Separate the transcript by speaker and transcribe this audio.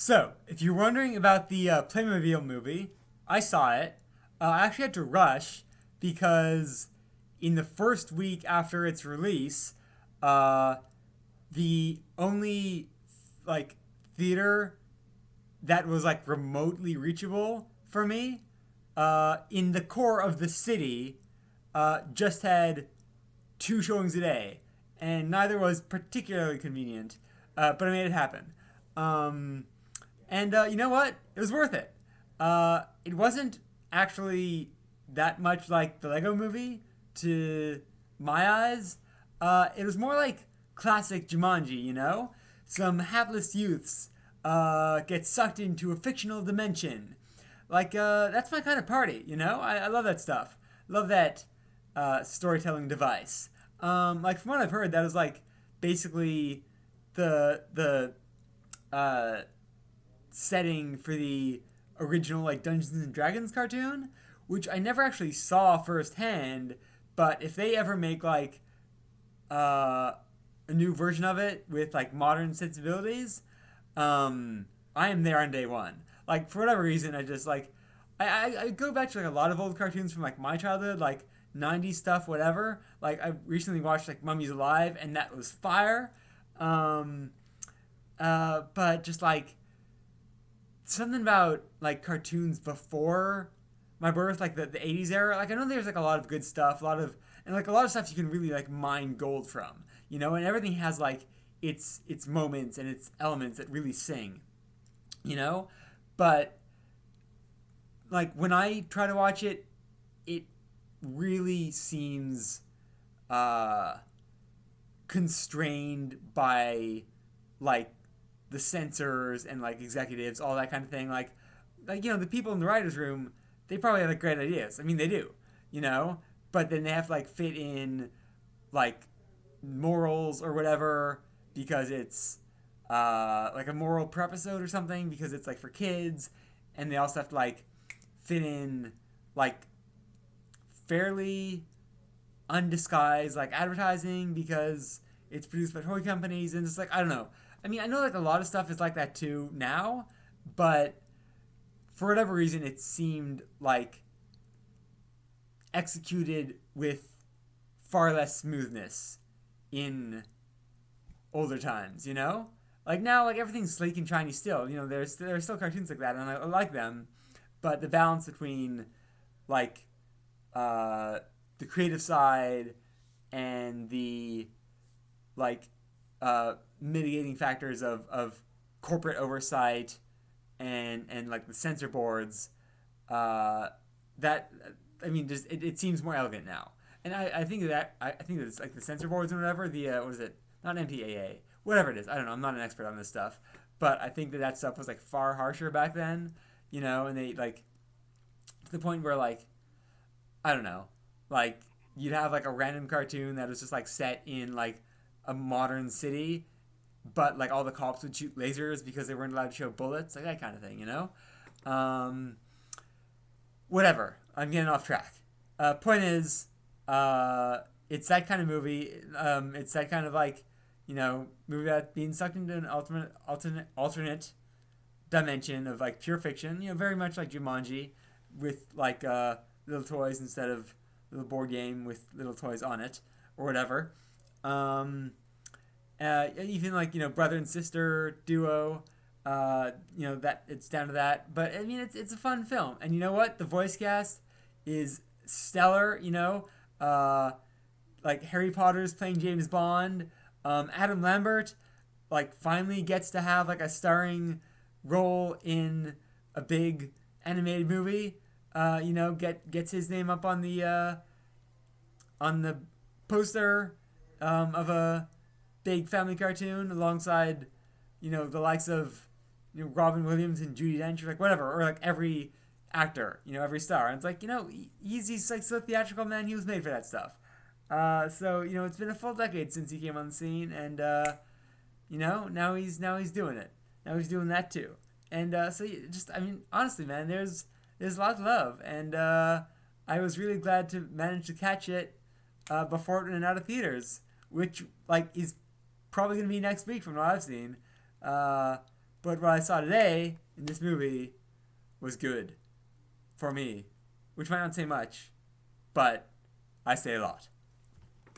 Speaker 1: So, if you're wondering about the Playmobil movie, I saw it. I actually had to rush because in the first week after its release, uh, the only like theater that was like remotely reachable for me in the core of the city just had two showings a day, and neither was particularly convenient, but I made it happen. Um, and you know what? It was worth it. It wasn't actually that much like the Lego movie to my eyes. It was more like classic Jumanji, you know? Some hapless youths get sucked into a fictional dimension. That's my kind of party, you know? I love that stuff. Love that storytelling device. From what I've heard, that was like basically the uh, setting for the original like Dungeons and Dragons cartoon, which I never actually saw firsthand. But if they ever make like uh, a new version of it with like modern sensibilities, um, I am there on day one. Like for whatever reason, I just like I go back to like a lot of old cartoons from like my childhood, like '90s stuff, whatever. Like I recently watched like Mummies Alive, and that was fire. Um, but just like something about like cartoons before my birth, like the 80s era. Like I know there's like a lot of good stuff, a lot of stuff you can really like mine gold from, you know, and everything has like its moments and its elements that really sing, you know? But like when I try to watch it, it really seems uh constrained by like the censors and like executives, all that kind of thing. Like you know, the people in the writers' room, they probably have like great ideas. I mean, they do, you know, but then they have to like fit in like morals or whatever because it's like a moral per episode or something because it's like for kids, and they also have to like fit in like fairly undisguised like advertising because it's produced by toy companies, and it's like I don't know. I mean, I know like a lot of stuff is like that too now, but for whatever reason, it seemed like executed with far less smoothness in older times. You know, like now, like everything's sleek and shiny still. You know, there's still cartoons like that, and I like them, but the balance between like uh, the creative side and the like mitigating factors of corporate oversight and like the censor boards that I mean just it seems more elegant now, and I think I think that it's like the censor boards and whatever the what is it, not MPAA, whatever it is, I don't know, I'm not an expert on this stuff, but I think that that stuff was like far harsher back then, you know, and they like to the point where like I don't know, like you'd have like a random cartoon that was just like set in like a modern city, but like all the cops would shoot lasers because they weren't allowed to show bullets, like that kind of thing, you know. Um, Whatever. I'm getting off track. Point is, it's that kind of movie. It's that kind of like, you know, movie that being sucked into an alternate dimension of like pure fiction. You know, very much like Jumanji, with like little toys instead of little board game with little toys on it or whatever. Um, Even like you know brother and sister duo. You know that it's down to that, but I mean it's a fun film, and you know what? The voice cast is stellar. You know, uh, like Harry Potter's playing James Bond. Adam Lambert like finally gets to have like a starring role in a big animated movie. You know, gets his name up on the poster of a big family cartoon alongside, you know, the likes of you know Robin Williams and Judy Dench, or like whatever, or like every actor, you know, every star. And it's like you know he's like so theatrical, man. He was made for that stuff. So you know it's been a full decade since he came on the scene, and you know now he's doing it. Now he's doing that too. And just I mean honestly, man, there's a lot to love, and I was really glad to manage to catch it before it went out of theaters, which like is probably gonna be next week from what I've seen. Uh, But what I saw today in this movie was good for me, which might not say much, but I say a lot.